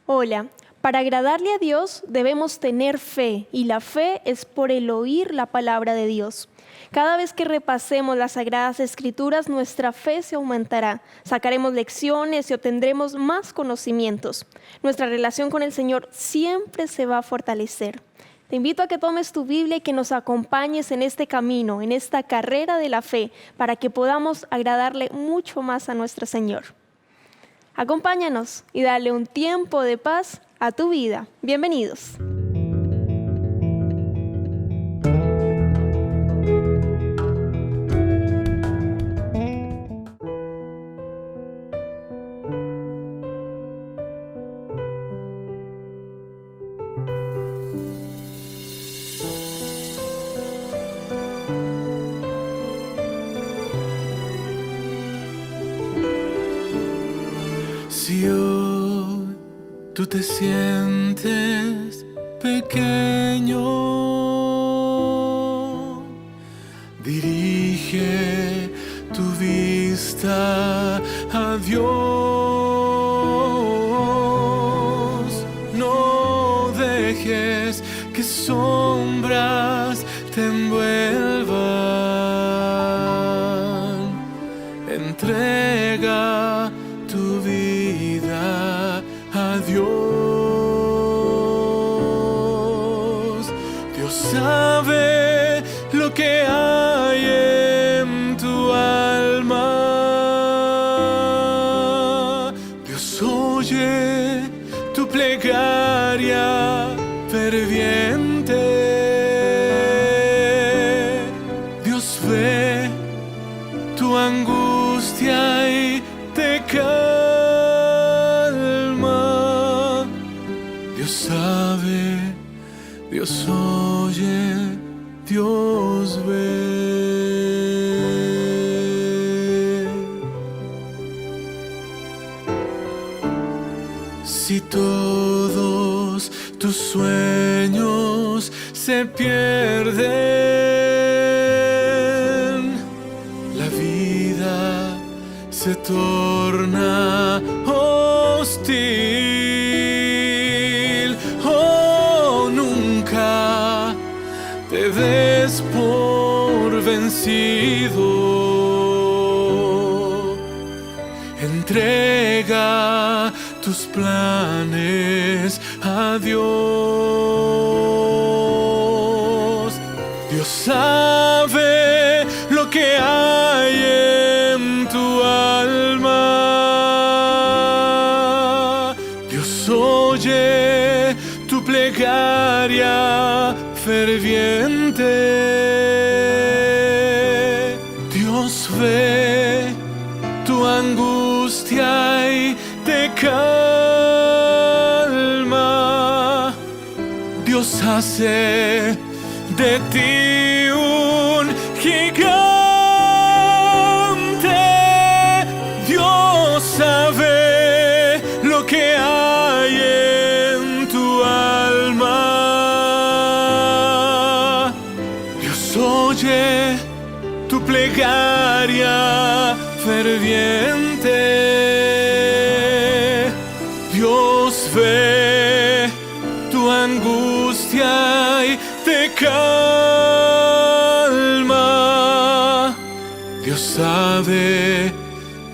Hola, para agradarle a Dios debemos tener fe y la fe es por el oír la palabra de Dios. Cada vez que repasemos las Sagradas Escrituras, nuestra fe se aumentará, sacaremos lecciones y obtendremos más conocimientos. Nuestra relación con el Señor siempre se va a fortalecer. Te invito a que tomes tu Biblia y que nos acompañes en este camino, en esta carrera de la fe, para que podamos agradarle mucho más a nuestro Señor. Acompáñanos y dale un tiempo de paz a tu vida. Bienvenidos. Si hoy tú te sientes pequeño, dirige tu vista a Dios. No dejes que sombras te envuelvan. Entrega tu vida a Dios. Dios sabe lo que hay en tu alma. Dios oye tu plegaria ferviente. Dios ve tu angustia y te calma. Dios sabe, Dios oye, Dios ve. Si todos tus sueños se pierden, la vida se torna hostil. Oh, nunca te des por vencido. Entrega tus planes a Dios. Dios sabe lo que hay en tu alma. Dios oye tu plegaria ferviente. Dios ve tu angustia y te calma. Dios hace de ti un gigante. Dios sabe lo que hay en tu alma. Dios oye tu plegaria ferviente. Dios ve tu angustia y te calma. Dios sabe,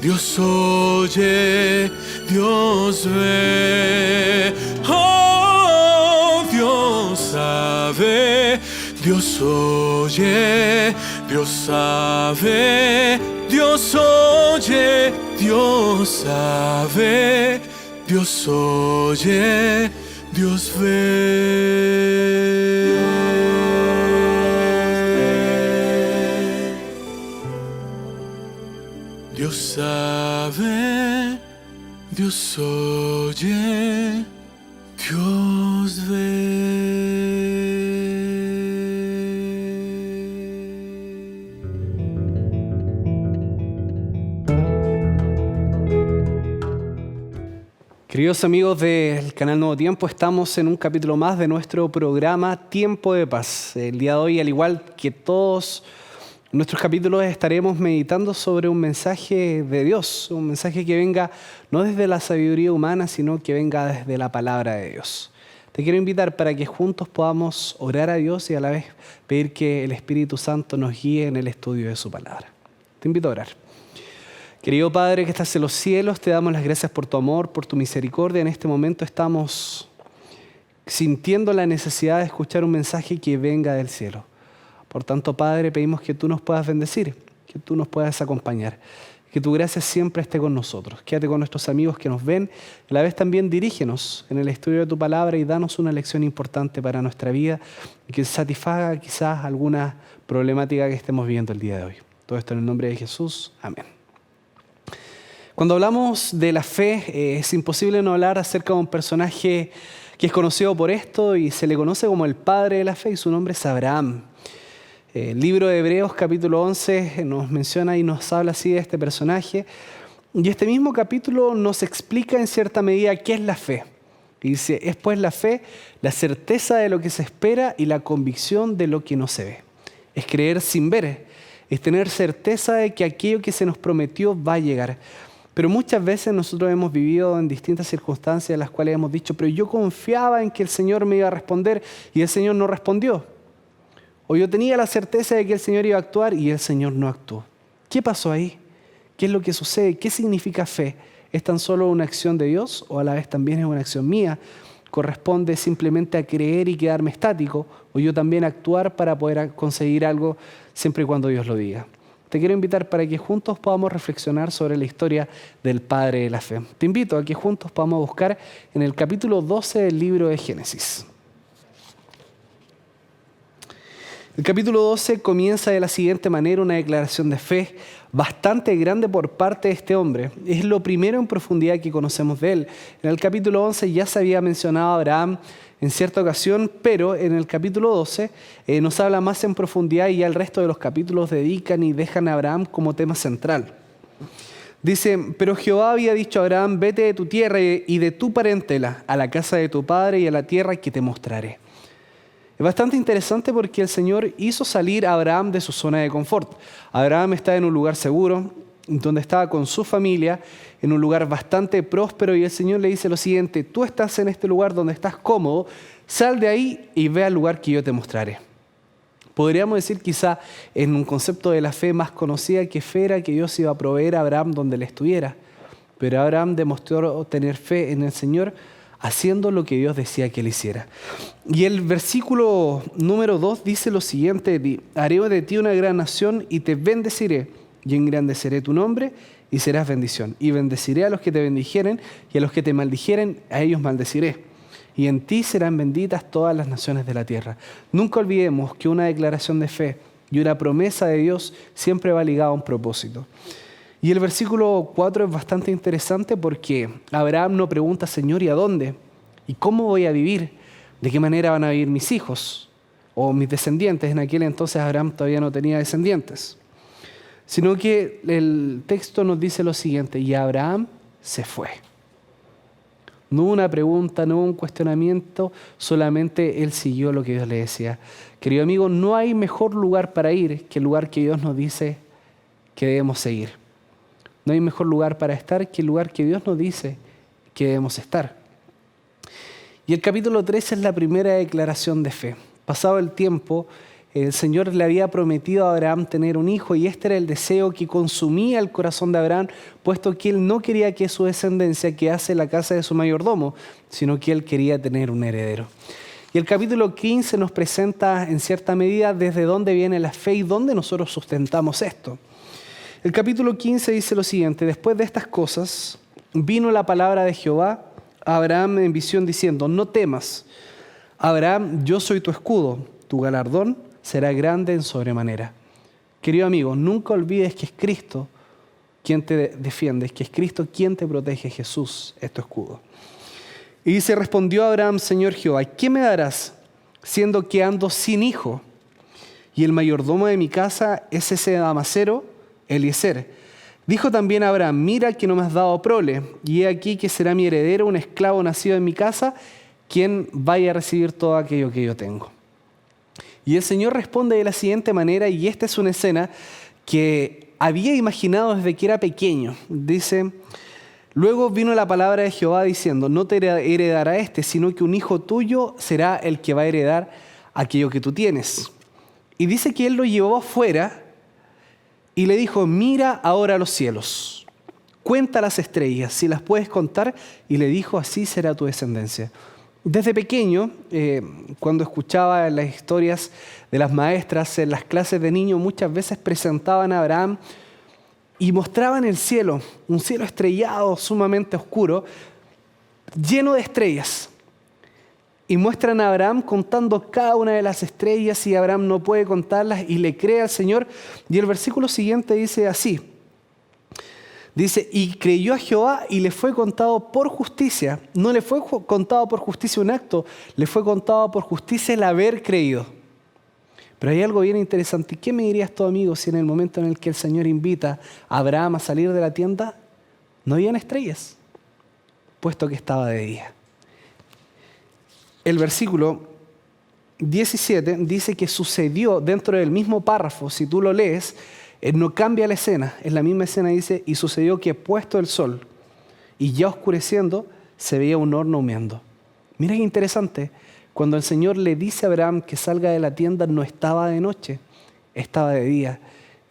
Dios oye, Dios ve. Oh, Dios sabe, Dios oye, Dios sabe, Dios oye, Dios sabe, Dios oye, Dios ve. Dios sabe, Dios oye, Dios ve. Queridos amigos del canal Nuevo Tiempo, estamos en un capítulo más de nuestro programa Tiempo de Paz. El día de hoy, al igual que todos En nuestros capítulos estaremos meditando sobre un mensaje de Dios, un mensaje que venga no desde la sabiduría humana, sino que venga desde la palabra de Dios. Te quiero invitar para que juntos podamos orar a Dios y a la vez pedir que el Espíritu Santo nos guíe en el estudio de su palabra. Te invito a orar. Querido Padre que estás en los cielos, te damos las gracias por tu amor, por tu misericordia. En este momento estamos sintiendo la necesidad de escuchar un mensaje que venga del cielo. Por tanto, Padre, pedimos que tú nos puedas bendecir, que tú nos puedas acompañar, que tu gracia siempre esté con nosotros. Quédate con nuestros amigos que nos ven, a la vez también dirígenos en el estudio de tu palabra y danos una lección importante para nuestra vida que satisfaga quizás alguna problemática que estemos viviendo el día de hoy. Todo esto en el nombre de Jesús. Amén. Cuando hablamos de la fe, es imposible no hablar acerca de un personaje que es conocido por esto y se le conoce como el padre de la fe, y su nombre es Abraham. El libro de Hebreos capítulo 11 nos menciona y nos habla así de este personaje, y este mismo capítulo nos explica en cierta medida qué es la fe. Y dice, es pues la fe, la certeza de lo que se espera y la convicción de lo que no se ve. Es creer sin ver, es tener certeza de que aquello que se nos prometió va a llegar. Pero muchas veces nosotros hemos vivido en distintas circunstancias en las cuales hemos dicho, pero yo confiaba en que el Señor me iba a responder y el Señor no respondió. O yo tenía la certeza de que el Señor iba a actuar y el Señor no actuó. ¿Qué pasó ahí? ¿Qué es lo que sucede? ¿Qué significa fe? ¿Es tan solo una acción de Dios o a la vez también es una acción mía? ¿Corresponde simplemente a creer y quedarme estático? ¿O yo también actuar para poder conseguir algo siempre y cuando Dios lo diga? Te quiero invitar para que juntos podamos reflexionar sobre la historia del Padre de la Fe. Te invito a que juntos podamos buscar en el capítulo 12 del libro de Génesis. El capítulo 12 comienza de la siguiente manera, una declaración de fe bastante grande por parte de este hombre. Es lo primero en profundidad que conocemos de él. En el capítulo 11 ya se había mencionado a Abraham en cierta ocasión, pero en el capítulo 12 nos habla más en profundidad y ya el resto de los capítulos dedican y dejan a Abraham como tema central. Dice, pero Jehová había dicho a Abraham, vete de tu tierra y de tu parentela, a la casa de tu padre y a la tierra que te mostraré. Es bastante interesante porque el Señor hizo salir a Abraham de su zona de confort. Abraham está en un lugar seguro, donde estaba con su familia, en un lugar bastante próspero, y el Señor le dice lo siguiente, tú estás en este lugar donde estás cómodo, sal de ahí y ve al lugar que yo te mostraré. Podríamos decir quizá en un concepto de la fe más conocida que fe era que Dios iba a proveer a Abraham donde él estuviera, pero Abraham demostró tener fe en el Señor haciendo lo que Dios decía que él hiciera. Y el versículo número 2 dice lo siguiente, haré de ti una gran nación y te bendeciré, y engrandeceré tu nombre y serás bendición. Y bendeciré a los que te bendijeren y a los que te maldijeren, a ellos maldeciré. Y en ti serán benditas todas las naciones de la tierra. Nunca olvidemos que una declaración de fe y una promesa de Dios siempre va ligada a un propósito. Y el versículo 4 es bastante interesante porque Abraham no pregunta, Señor, ¿y a dónde? ¿Y cómo voy a vivir? ¿De qué manera van a vivir mis hijos? O mis descendientes. En aquel entonces Abraham todavía no tenía descendientes. Sino que el texto nos dice lo siguiente, y Abraham se fue. No hubo una pregunta, no hubo un cuestionamiento, solamente él siguió lo que Dios le decía. Querido amigo, no hay mejor lugar para ir que el lugar que Dios nos dice que debemos seguir. No hay mejor lugar para estar que el lugar que Dios nos dice que debemos estar. Y el capítulo 13 es la primera declaración de fe. Pasado el tiempo, el Señor le había prometido a Abraham tener un hijo y este era el deseo que consumía el corazón de Abraham, puesto que él no quería que su descendencia quedase en la casa de su mayordomo, sino que él quería tener un heredero. Y el capítulo 15 nos presenta en cierta medida desde dónde viene la fe y dónde nosotros sustentamos esto. El capítulo 15 dice lo siguiente, después de estas cosas vino la palabra de Jehová a Abraham en visión diciendo, no temas, Abraham, yo soy tu escudo, tu galardón será grande en sobremanera. Querido amigo, nunca olvides que es Cristo quien te defiende, que es Cristo quien te protege, Jesús es tu escudo. Y dice, respondió Abraham, Señor Jehová, ¿qué me darás siendo que ando sin hijo? Y el mayordomo de mi casa es ese damasero, Eliezer. Dijo también Abraham, mira que no me has dado prole, y he aquí que será mi heredero, un esclavo nacido en mi casa, quien vaya a recibir todo aquello que yo tengo. Y el Señor responde de la siguiente manera, y esta es una escena que había imaginado desde que era pequeño. Dice: luego vino la palabra de Jehová diciendo: no te heredará este, sino que un hijo tuyo será el que va a heredar aquello que tú tienes. Y dice que él lo llevó afuera y le dijo: mira ahora los cielos, cuenta las estrellas, si las puedes contar. Y le dijo: así será tu descendencia. Desde pequeño, cuando escuchaba las historias de las maestras en las clases de niño, muchas veces presentaban a Abraham y mostraban el cielo, un cielo estrellado, sumamente oscuro, lleno de estrellas. Y muestran a Abraham contando cada una de las estrellas, y Abraham no puede contarlas y le cree al Señor. Y el versículo siguiente dice así. Dice: y creyó a Jehová y le fue contado por justicia. No le fue contado por justicia un acto, le fue contado por justicia el haber creído. Pero hay algo bien interesante. ¿Qué me dirías tú, amigo, si en el momento en el que el Señor invita a Abraham a salir de la tienda, no habían estrellas, puesto que estaba de día? El versículo 17 dice que sucedió dentro del mismo párrafo. Si tú lo lees, no cambia la escena. En la misma escena dice: y sucedió que puesto el sol y ya oscureciendo, se veía un horno humeando. Mira qué interesante. Cuando el Señor le dice a Abraham que salga de la tienda, no estaba de noche, estaba de día.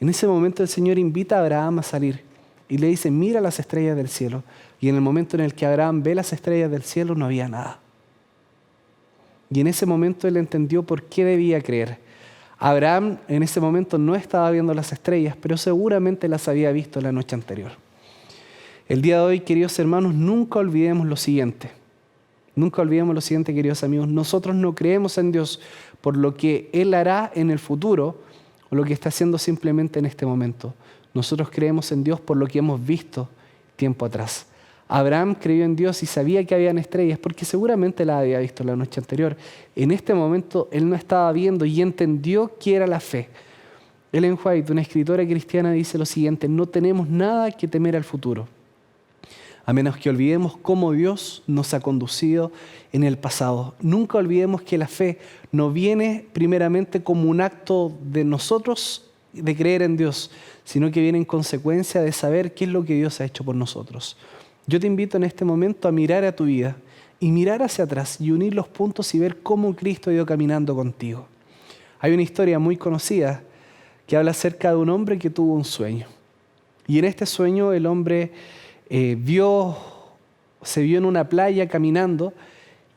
En ese momento el Señor invita a Abraham a salir y le dice: mira las estrellas del cielo. Y en el momento en el que Abraham ve las estrellas del cielo, no había nada. Y en ese momento él entendió por qué debía creer. Abraham en ese momento no estaba viendo las estrellas, pero seguramente las había visto la noche anterior. El día de hoy, queridos hermanos, nunca olvidemos lo siguiente. Nunca olvidemos lo siguiente, queridos amigos. Nosotros no creemos en Dios por lo que Él hará en el futuro o lo que está haciendo simplemente en este momento. Nosotros creemos en Dios por lo que hemos visto tiempo atrás. Abraham creyó en Dios y sabía que habían estrellas porque seguramente las había visto la noche anterior. En este momento él no estaba viendo y entendió qué era la fe. Ellen White, una escritora cristiana, dice lo siguiente: no tenemos nada que temer al futuro, a menos que olvidemos cómo Dios nos ha conducido en el pasado. Nunca olvidemos que la fe no viene primeramente como un acto de nosotros de creer en Dios, sino que viene en consecuencia de saber qué es lo que Dios ha hecho por nosotros. Yo te invito en este momento a mirar a tu vida y mirar hacia atrás y unir los puntos y ver cómo Cristo ha ido caminando contigo. Hay una historia muy conocida que habla acerca de un hombre que tuvo un sueño. Y en este sueño el hombre se vio en una playa caminando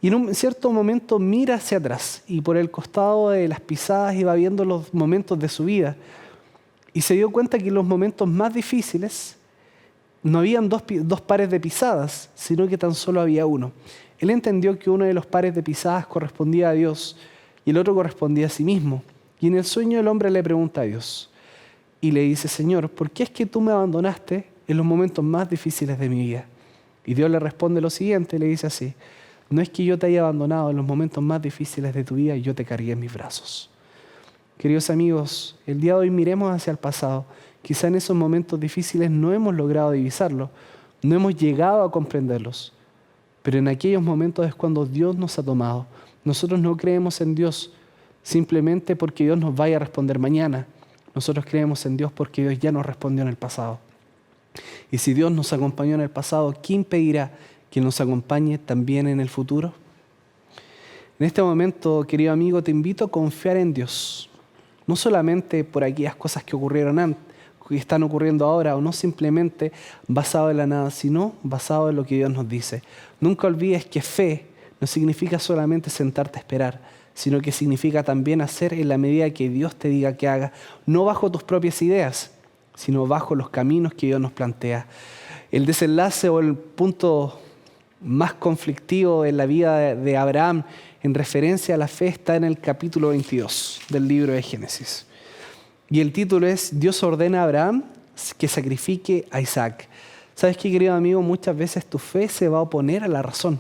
y en un cierto momento mira hacia atrás y por el costado de las pisadas iba viendo los momentos de su vida. Y se dio cuenta que en los momentos más difíciles no habían dos pares de pisadas, sino que tan solo había uno. Él entendió que uno de los pares de pisadas correspondía a Dios y el otro correspondía a sí mismo. Y en el sueño el hombre le pregunta a Dios y le dice: Señor, ¿por qué es que tú me abandonaste en los momentos más difíciles de mi vida? Y Dios le responde lo siguiente, le dice así: no es que yo te haya abandonado en los momentos más difíciles de tu vida, yo te cargué en mis brazos. Queridos amigos, el día de hoy miremos hacia el pasado. Quizá en esos momentos difíciles no hemos logrado divisarlo, no hemos llegado a comprenderlos, pero en aquellos momentos es cuando Dios nos ha tomado. Nosotros no creemos en Dios simplemente porque Dios nos vaya a responder mañana. Nosotros creemos en Dios porque Dios ya nos respondió en el pasado. Y si Dios nos acompañó en el pasado, ¿qué impedirá que nos acompañe también en el futuro? En este momento, querido amigo, te invito a confiar en Dios, no solamente por aquellas cosas que ocurrieron antes, que están ocurriendo ahora, o no simplemente basado en la nada, sino basado en lo que Dios nos dice. Nunca olvides que fe no significa solamente sentarte a esperar, sino que significa también hacer en la medida que Dios te diga que haga, no bajo tus propias ideas, sino bajo los caminos que Dios nos plantea. El desenlace o el punto más conflictivo en la vida de Abraham en referencia a la fe está en el capítulo 22 del libro de Génesis. Y el título es: Dios ordena a Abraham que sacrifique a Isaac. ¿Sabes qué, querido amigo? Muchas veces tu fe se va a oponer a la razón.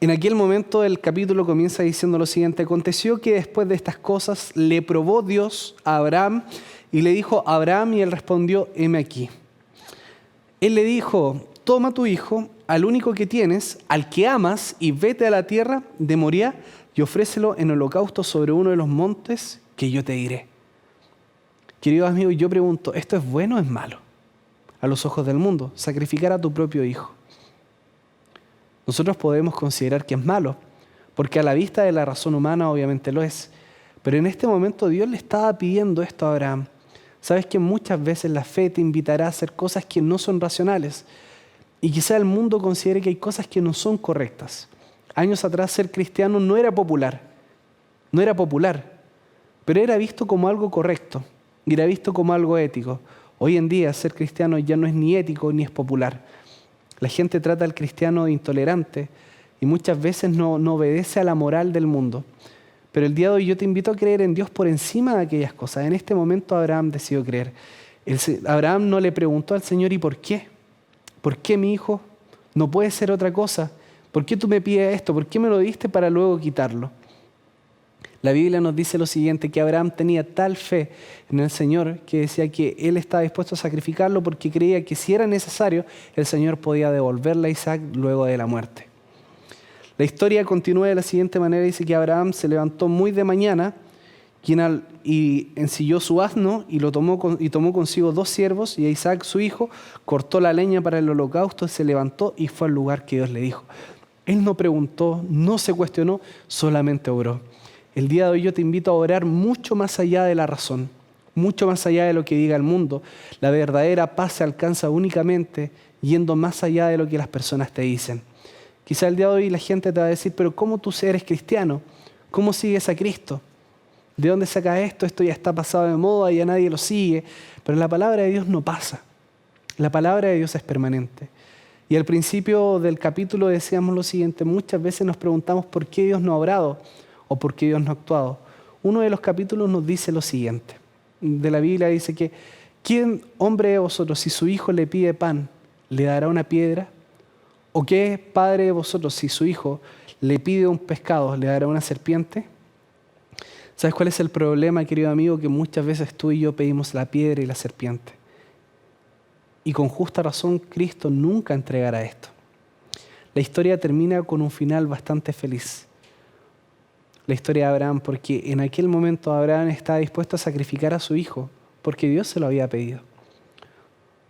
En aquel momento el capítulo comienza diciendo lo siguiente: aconteció que después de estas cosas le probó Dios a Abraham y le dijo: Abraham, y él respondió: heme aquí. Él le dijo: toma tu hijo, al único que tienes, al que amas, y vete a la tierra de Moriah, y ofrécelo en holocausto sobre uno de los montes que yo te diré. Queridos amigos, yo pregunto, ¿esto es bueno o es malo? A los ojos del mundo, sacrificar a tu propio hijo. Nosotros podemos considerar que es malo, porque a la vista de la razón humana obviamente lo es. Pero en este momento Dios le estaba pidiendo esto a Abraham. Sabes que muchas veces la fe te invitará a hacer cosas que no son racionales. Y quizá el mundo considere que hay cosas que no son correctas. Años atrás ser cristiano no era popular, pero era visto como algo correcto y era visto como algo ético. Hoy en día ser cristiano ya no es ni ético ni es popular. La gente trata al cristiano de intolerante y muchas veces no obedece a la moral del mundo. Pero el día de hoy yo te invito a creer en Dios por encima de aquellas cosas. En este momento Abraham decidió creer. Abraham no le preguntó al Señor, ¿y por qué? ¿Por qué mi hijo no puede ser otra cosa? ¿Por qué tú me pides esto? ¿Por qué me lo diste para luego quitarlo? La Biblia nos dice lo siguiente, que Abraham tenía tal fe en el Señor que decía que él estaba dispuesto a sacrificarlo porque creía que si era necesario, el Señor podía devolverle a Isaac luego de la muerte. La historia continúa de la siguiente manera, dice que Abraham se levantó muy de mañana y ensilló su asno y tomó consigo 2 siervos y a Isaac su hijo, cortó la leña para el holocausto, se levantó y fue al lugar que Dios le dijo. Él no preguntó, no se cuestionó, solamente obró. El día de hoy yo te invito a orar mucho más allá de la razón, mucho más allá de lo que diga el mundo. La verdadera paz se alcanza únicamente yendo más allá de lo que las personas te dicen. Quizá el día de hoy la gente te va a decir, pero ¿cómo tú eres cristiano? ¿Cómo sigues a Cristo? ¿De dónde sacas esto? Esto ya está pasado de moda, ya nadie lo sigue. Pero la palabra de Dios no pasa. La palabra de Dios es permanente. Y al principio del capítulo decíamos lo siguiente, muchas veces nos preguntamos por qué Dios no ha obrado o por qué Dios no ha actuado. Uno de los capítulos nos dice lo siguiente, de la Biblia dice que ¿quién hombre de vosotros si su hijo le pide pan, le dará una piedra? ¿O qué padre de vosotros si su hijo le pide un pescado, le dará una serpiente? ¿Sabes cuál es el problema, querido amigo? Que muchas veces tú y yo pedimos la piedra y la serpiente. Y con justa razón, Cristo nunca entregará esto. La historia termina con un final bastante feliz. La historia de Abraham, porque en aquel momento Abraham estaba dispuesto a sacrificar a su hijo, porque Dios se lo había pedido.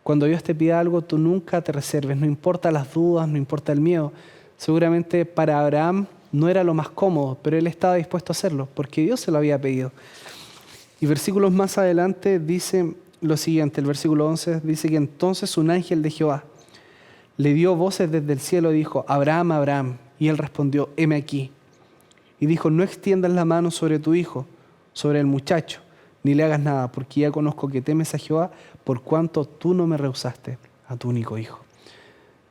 Cuando Dios te pida algo, tú nunca te reserves, no importa las dudas, no importa el miedo. Seguramente para Abraham no era lo más cómodo, pero él estaba dispuesto a hacerlo, porque Dios se lo había pedido. Y versículos más adelante dice lo siguiente, el versículo 11 dice que entonces un ángel de Jehová le dio voces desde el cielo y dijo, Abraham, Abraham. Y él respondió, heme aquí. Y dijo, no extiendas la mano sobre tu hijo, sobre el muchacho, ni le hagas nada, porque ya conozco que temes a Jehová, por cuanto tú no me rehusaste a tu único hijo.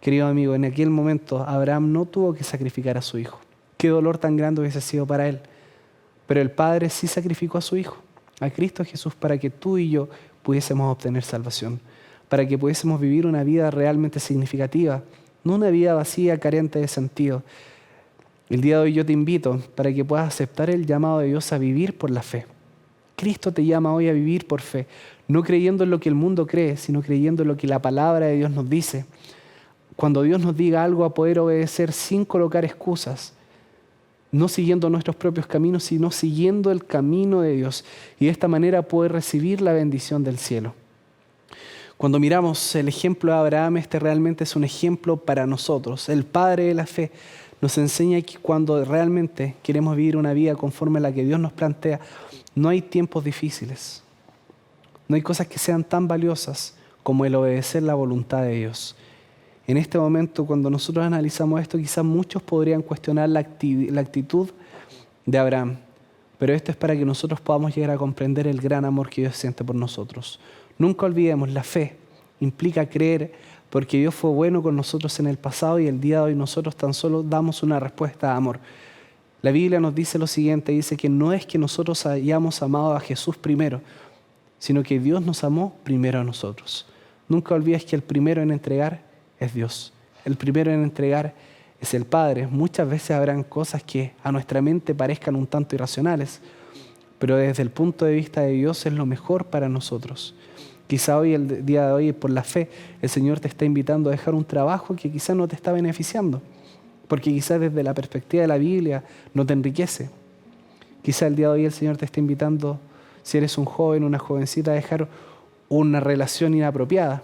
Querido amigo, en aquel momento Abraham no tuvo que sacrificar a su hijo. Qué dolor tan grande hubiese sido para él. Pero el Padre sí sacrificó a su hijo, a Cristo Jesús, para que tú y yo pudiésemos obtener salvación, para que pudiésemos vivir una vida realmente significativa, no una vida vacía, carente de sentido. El día de hoy yo te invito para que puedas aceptar el llamado de Dios a vivir por la fe. Cristo te llama hoy a vivir por fe, no creyendo en lo que el mundo cree, sino creyendo en lo que la palabra de Dios nos dice. Cuando Dios nos diga algo, a poder obedecer sin colocar excusas, no siguiendo nuestros propios caminos, sino siguiendo el camino de Dios. Y de esta manera poder recibir la bendición del cielo. Cuando miramos el ejemplo de Abraham, este realmente es un ejemplo para nosotros. El padre de la fe nos enseña que cuando realmente queremos vivir una vida conforme a la que Dios nos plantea, no hay tiempos difíciles. No hay cosas que sean tan valiosas como el obedecer la voluntad de Dios. En este momento, cuando nosotros analizamos esto, quizás muchos podrían cuestionar la actitud de Abraham. Pero esto es para que nosotros podamos llegar a comprender el gran amor que Dios siente por nosotros. Nunca olvidemos, la fe implica creer, porque Dios fue bueno con nosotros en el pasado y el día de hoy nosotros tan solo damos una respuesta de amor. La Biblia nos dice lo siguiente, dice que no es que nosotros hayamos amado a Jesús primero, sino que Dios nos amó primero a nosotros. Nunca olvides que el primero en entregar es Dios. El primero en entregar es el Padre. Muchas veces habrán cosas que a nuestra mente parezcan un tanto irracionales, pero desde el punto de vista de Dios es lo mejor para nosotros. Quizá hoy, el día de hoy, por la fe, el Señor te está invitando a dejar un trabajo que quizá no te está beneficiando, porque quizás desde la perspectiva de la Biblia no te enriquece. Quizás el día de hoy el Señor te está invitando, si eres un joven, una jovencita, a dejar una relación inapropiada,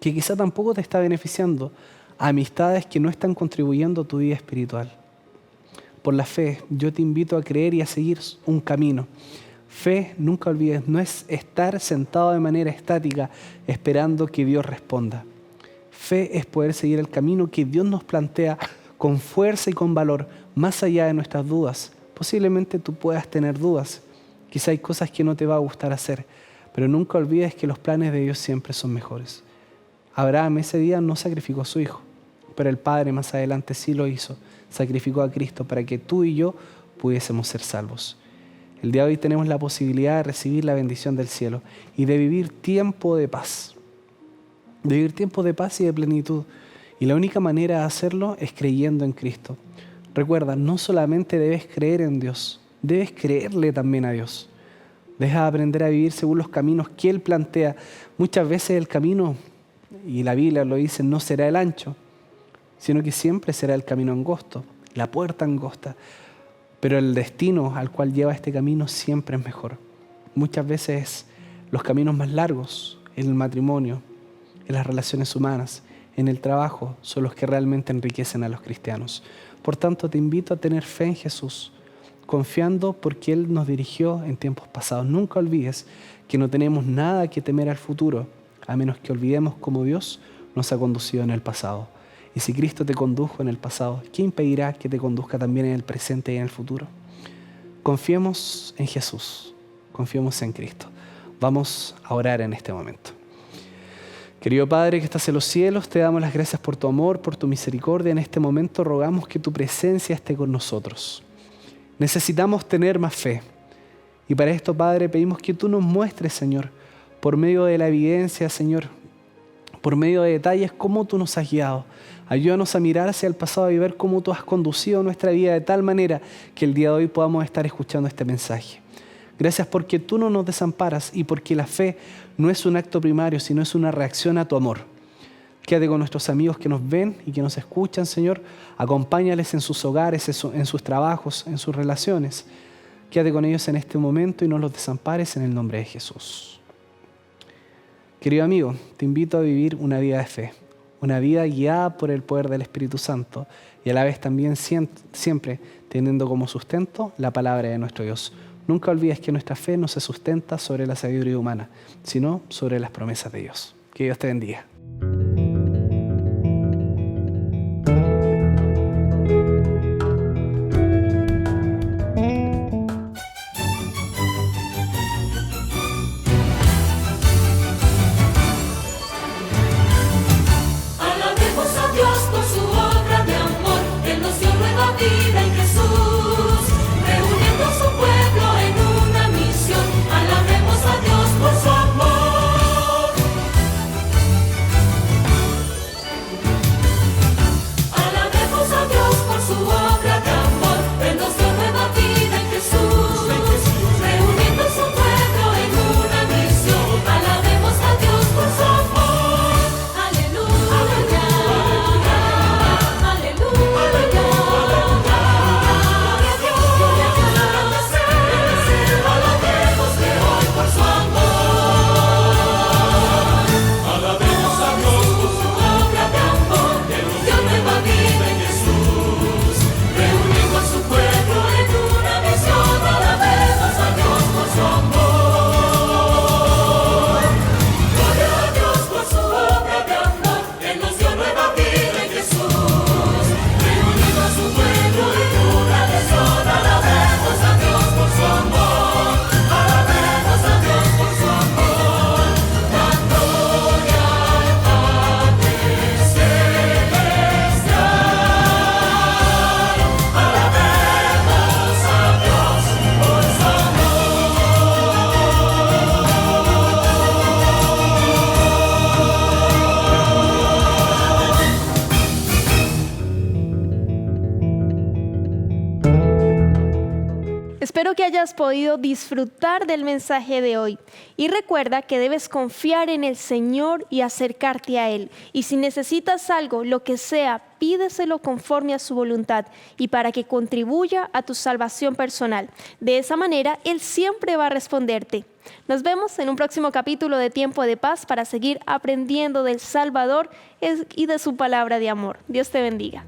que quizá tampoco te está beneficiando, amistades que no están contribuyendo a tu vida espiritual. Por la fe, yo te invito a creer y a seguir un camino. Fe, nunca olvides, no es estar sentado de manera estática esperando que Dios responda. Fe es poder seguir el camino que Dios nos plantea con fuerza y con valor, más allá de nuestras dudas. Posiblemente tú puedas tener dudas, quizá hay cosas que no te va a gustar hacer, pero nunca olvides que los planes de Dios siempre son mejores. Abraham ese día no sacrificó a su hijo, pero el Padre más adelante sí lo hizo. Sacrificó a Cristo para que tú y yo pudiésemos ser salvos. El día de hoy tenemos la posibilidad de recibir la bendición del cielo y de vivir tiempo de paz. De vivir tiempo de paz y de plenitud. Y la única manera de hacerlo es creyendo en Cristo. Recuerda, no solamente debes creer en Dios, debes creerle también a Dios. Deja de aprender a vivir según los caminos que Él plantea. Muchas veces el camino, y la Biblia lo dice, no será el ancho, sino que siempre será el camino angosto, la puerta angosta. Pero el destino al cual lleva este camino siempre es mejor. Muchas veces los caminos más largos, en el matrimonio, en las relaciones humanas, en el trabajo, son los que realmente enriquecen a los cristianos. Por tanto, te invito a tener fe en Jesús, confiando porque Él nos dirigió en tiempos pasados. Nunca olvides que no tenemos nada que temer al futuro, a menos que olvidemos cómo Dios nos ha conducido en el pasado. Y si Cristo te condujo en el pasado, ¿qué impedirá que te conduzca también en el presente y en el futuro? Confiemos en Jesús, confiemos en Cristo. Vamos a orar en este momento. Querido Padre que estás en los cielos, te damos las gracias por tu amor, por tu misericordia. En este momento rogamos que tu presencia esté con nosotros. Necesitamos tener más fe. Y para esto, Padre, pedimos que tú nos muestres, Señor, por medio de la evidencia, Señor, por medio de detalles, cómo tú nos has guiado. Ayúdanos a mirar hacia el pasado y ver cómo tú has conducido nuestra vida de tal manera que el día de hoy podamos estar escuchando este mensaje. Gracias porque tú no nos desamparas y porque la fe no es un acto primario, sino es una reacción a tu amor. Quédate con nuestros amigos que nos ven y que nos escuchan, Señor. Acompáñales en sus hogares, en sus trabajos, en sus relaciones. Quédate con ellos en este momento y no los desampares en el nombre de Jesús. Querido amigo, te invito a vivir una vida de fe, una vida guiada por el poder del Espíritu Santo y a la vez también siempre teniendo como sustento la palabra de nuestro Dios. Nunca olvides que nuestra fe no se sustenta sobre la sabiduría humana, sino sobre las promesas de Dios. Que Dios te bendiga. Espero que hayas podido disfrutar del mensaje de hoy y recuerda que debes confiar en el Señor y acercarte a Él. Y si necesitas algo, lo que sea, pídeselo conforme a su voluntad y para que contribuya a tu salvación personal. De esa manera, Él siempre va a responderte. Nos vemos en un próximo capítulo de Tiempo de Paz para seguir aprendiendo del Salvador y de su palabra de amor. Dios te bendiga.